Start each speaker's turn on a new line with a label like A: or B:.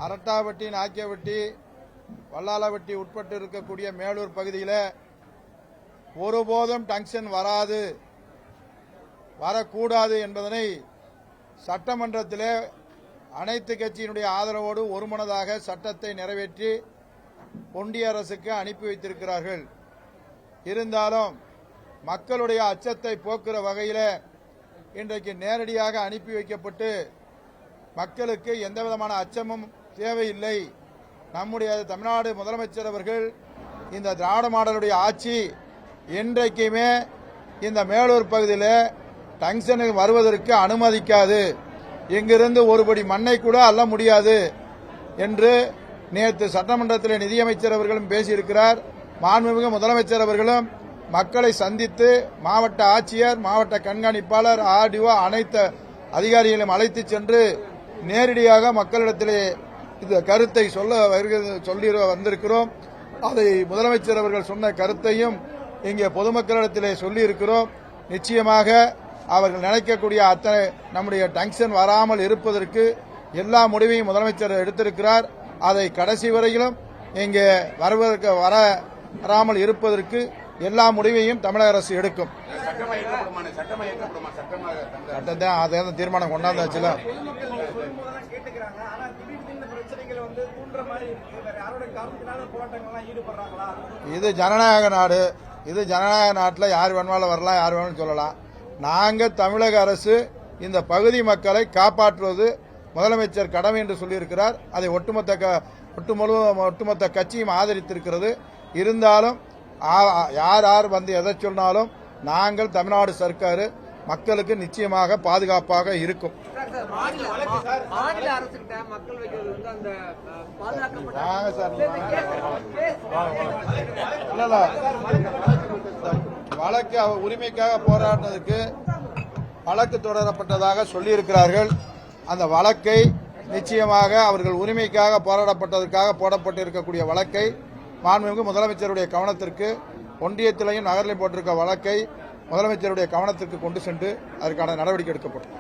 A: அரட்டாவட்டி, நாக்கியவட்டி, வல்லாளவட்டி உட்பட்டு இருக்கக்கூடிய மேலூர் பகுதியில் ஒருபோதும் டங்ஷன் வராது, வரக்கூடாது என்பதனை சட்டமன்றத்திலே அனைத்து கட்சியினுடைய ஆதரவோடு ஒருமனதாக சட்டத்தை நிறைவேற்றி ஒன்றிய அரசுக்கு அனுப்பி வைத்திருக்கிறார்கள். இருந்தாலும் மக்களுடைய அச்சத்தை போக்குற வகையில் இன்றைக்கு நேரடியாக அனுப்பி வைக்கப்பட்டு மக்களுக்கு எந்த விதமான அச்சமும் தேவையில்லை. நம்முடைய தமிழ்நாடு முதலமைச்சர் அவர்கள் இந்த திராவிட மாடலுடைய ஆட்சி என்றைக்குமே இந்த மேலூர் பகுதியில் டங்ஷனுக்கு வருவதற்கு அனுமதிக்காது, இங்கிருந்து ஒருபடி மண்ணை கூட அள்ள முடியாது என்று நேற்று சட்டமன்றத்தில் நிதியமைச்சர் அவர்களும் பேசியிருக்கிறார். மாண்புமிகு முதலமைச்சர் அவர்களும் மக்களை சந்தித்து மாவட்ட ஆட்சியர், மாவட்ட கண்காணிப்பாளர், ஆர்டிஓ அனைத்து அதிகாரிகளையும் அழைத்து சென்று நேரடியாக மக்களிடத்திலே இந்த கருத்தை சொல்லி வந்திருக்கிறோம். அதை முதலமைச்சர் அவர்கள் சொன்ன கருத்தையும் இங்கே பொதுமக்களிடத்திலே சொல்லியிருக்கிறோம். நிச்சயமாக அவர்கள் நினைக்கக்கூடிய அத்தனை நம்முடைய டங்ஷன் வராமல் இருப்பதற்கு எல்லா முடிவையும் முதலமைச்சர் எடுத்திருக்கிறார். அதை கடைசி வரையிலும் இங்கே வராமல் இருப்பதற்கு எல்லா முடிவையும் தமிழக அரசு எடுக்கும். சட்டத்தான் அதை தீர்மானம் கொண்டாந்தாச்சுல. இது ஜனநாயக நாடு. இது ஜனநாயக நாட்டில் யார் வேணுமாலும் வரலாம், யார் வேணும்னு சொல்லலாம். நாங்கள் தமிழக அரசு இந்த பகுதி மக்களை காப்பாற்றுவது முதலமைச்சர் கடமை என்று சொல்லியிருக்கிறார். அதை ஒட்டுமொத்த கட்சியும் ஆதரித்திருக்கிறது. இருந்தாலும் யார் வந்து எதை சொன்னாலும் நாங்கள் தமிழ்நாடு சர்க்கார் மக்களுக்கு நிச்சயமாக பாதுகாப்பாக இருக்கும். வழக்கு உரிமைக்காக போராடினதுக்கு வழக்கு தொடரப்பட்டதாக சொல்லியிருக்கிறார்கள். அந்த வழக்கை நிச்சயமாக அவர்கள் உரிமைக்காக போராடப்பட்டதற்காக போடப்பட்டிருக்கக்கூடிய வழக்கை மாண்புமிகு முதலமைச்சருடைய கவனத்திற்கு, ஒன்றியத்திலையும் நகரிலையும் போட்டிருக்க வழக்கை முதலமைச்சருடைய கவனத்திற்கு கொண்டு சென்று அதற்கான நடவடிக்கை எடுக்கப்படும்.